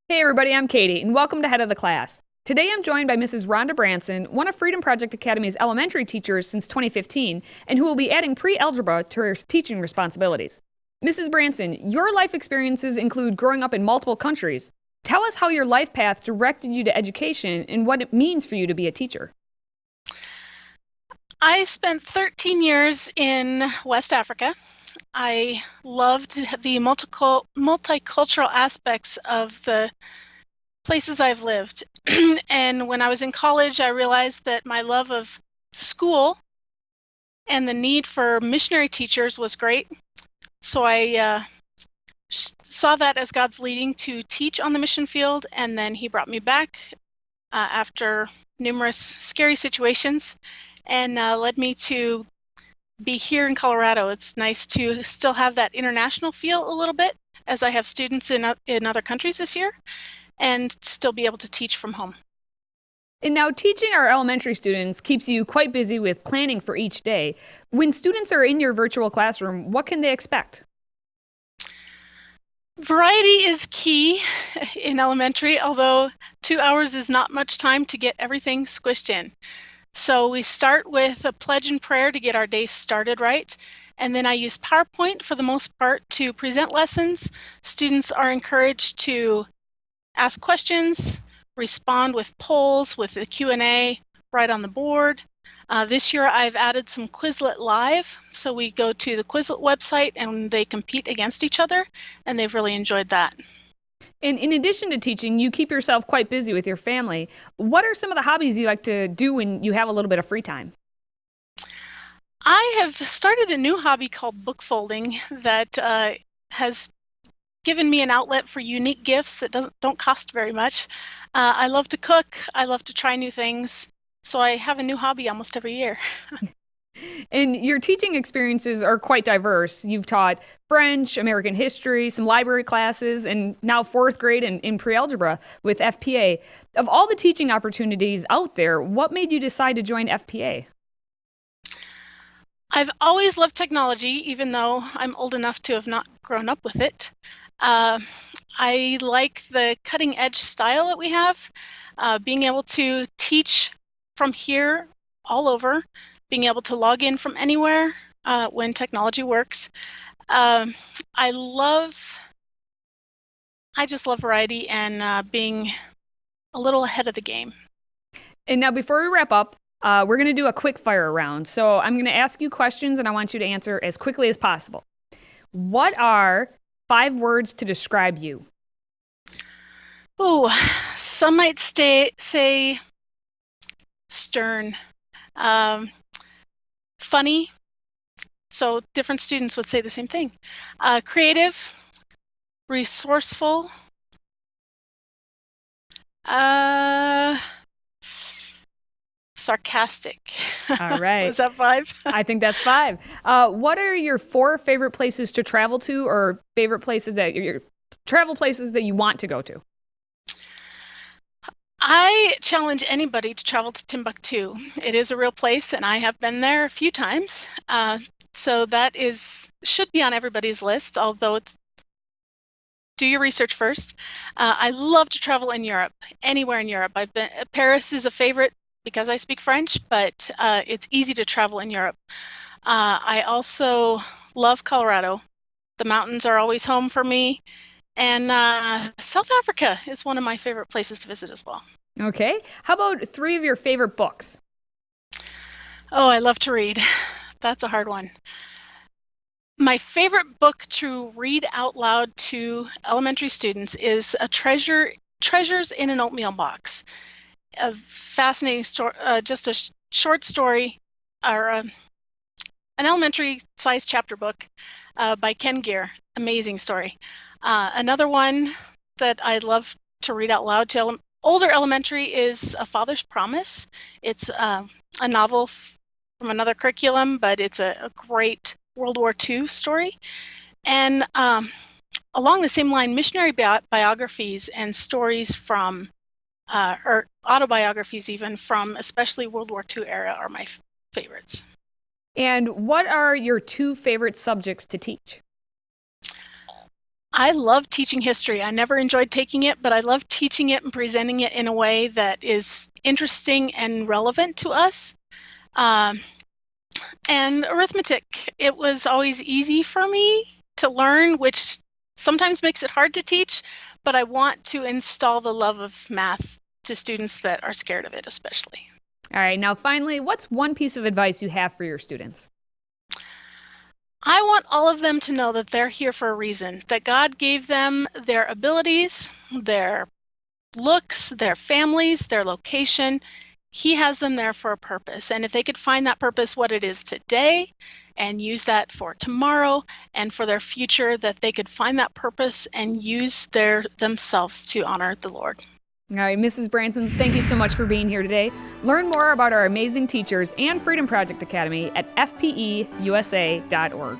Hey everybody, I'm Katie, and welcome to Head of the Class. Today I'm joined by Mrs. Rhonda Branson, one of Freedom Project Academy's elementary teachers since 2015, and who will be adding pre-algebra to her teaching responsibilities. Mrs. Branson, your life experiences include growing up in multiple countries. Tell us how your life path directed you to education and what it means for you to be a teacher. I spent 13 years in West Africa. I loved the multicultural aspects of the places I've lived. And when I was in college, I realized that my love of school and the need for missionary teachers was great. So I saw that as God's leading to teach on the mission field, and then He brought me back after numerous scary situations and led me to be here in Colorado. It's nice to still have that international feel a little bit, as I have students in other countries this year, and still be able to teach from home. And now teaching our elementary students keeps you quite busy with planning for each day. When students are in your virtual classroom, what can they expect? Variety is key in elementary, although 2 hours is not much time to get everything squished in. So we start with a pledge and prayer to get our day started right. And then I use PowerPoint for the most part to present lessons. Students are encouraged to ask questions, respond with polls, with the Q&A right on the board. This year I've added some Quizlet Live. So we go to the Quizlet website and they compete against each other, and they've really enjoyed that. And in addition to teaching, you keep yourself quite busy with your family. What are some of the hobbies you like to do when you have a little bit of free time? I have started a new hobby called book folding that has given me an outlet for unique gifts that don't cost very much. I love to cook. I love to try new things. So I have a new hobby almost every year. And your teaching experiences are quite diverse. You've taught French, American history, some library classes, and now fourth grade in pre-algebra with FPA. Of all the teaching opportunities out there, what made you decide to join FPA? I've always loved technology, even though I'm old enough to have not grown up with it. I like the cutting edge style that we have, being able to teach from here all over, being able to log in from anywhere when technology works. I just love variety and being a little ahead of the game. And now before we wrap up, we're going to do a quick fire round. So I'm going to ask you questions and I want you to answer as quickly as possible. What are 5 words to describe you? Oh, some might say stern. Funny, so different students would say the same thing. Creative, resourceful, sarcastic. All right. Was that 5? I think that's 5. What are your 4 favorite places to travel to, or favorite places that your travel places that you want to go to? I challenge anybody to travel to Timbuktu. It is a real place, and I have been there a few times. So that should be on everybody's list, although do your research first. I love to travel in Europe, anywhere in Europe. Paris is a favorite because I speak French, but it's easy to travel in Europe. I also love Colorado. The mountains are always home for me. And South Africa is one of my favorite places to visit as well. Okay. How about 3 of your favorite books? Oh, I love to read. That's a hard one. My favorite book to read out loud to elementary students is Treasures in an Oatmeal Box. A fascinating story, just a short story, or an elementary-sized chapter book by Ken Gear. Amazing story. Another one that I love to read out loud to older elementary is A Father's Promise. It's a novel from another curriculum, but it's a great World War II story. And along the same line, missionary biographies and stories from, or autobiographies even from especially World War II era are my favorites. And what are your two favorite subjects to teach? I love teaching history. I never enjoyed taking it, but I love teaching it and presenting it in a way that is interesting and relevant to us. And arithmetic, it was always easy for me to learn, which sometimes makes it hard to teach, but I want to install the love of math to students that are scared of it, especially. All right, now finally, what's one piece of advice you have for your students? I want all of them to know that they're here for a reason, that God gave them their abilities, their looks, their families, their location. He has them there for a purpose. And if they could find that purpose, what it is today, and use that for tomorrow and for their future, that they could find that purpose and use themselves to honor the Lord. All right, Mrs. Branson, thank you so much for being here today. Learn more about our amazing teachers and Freedom Project Academy at fpeusa.org.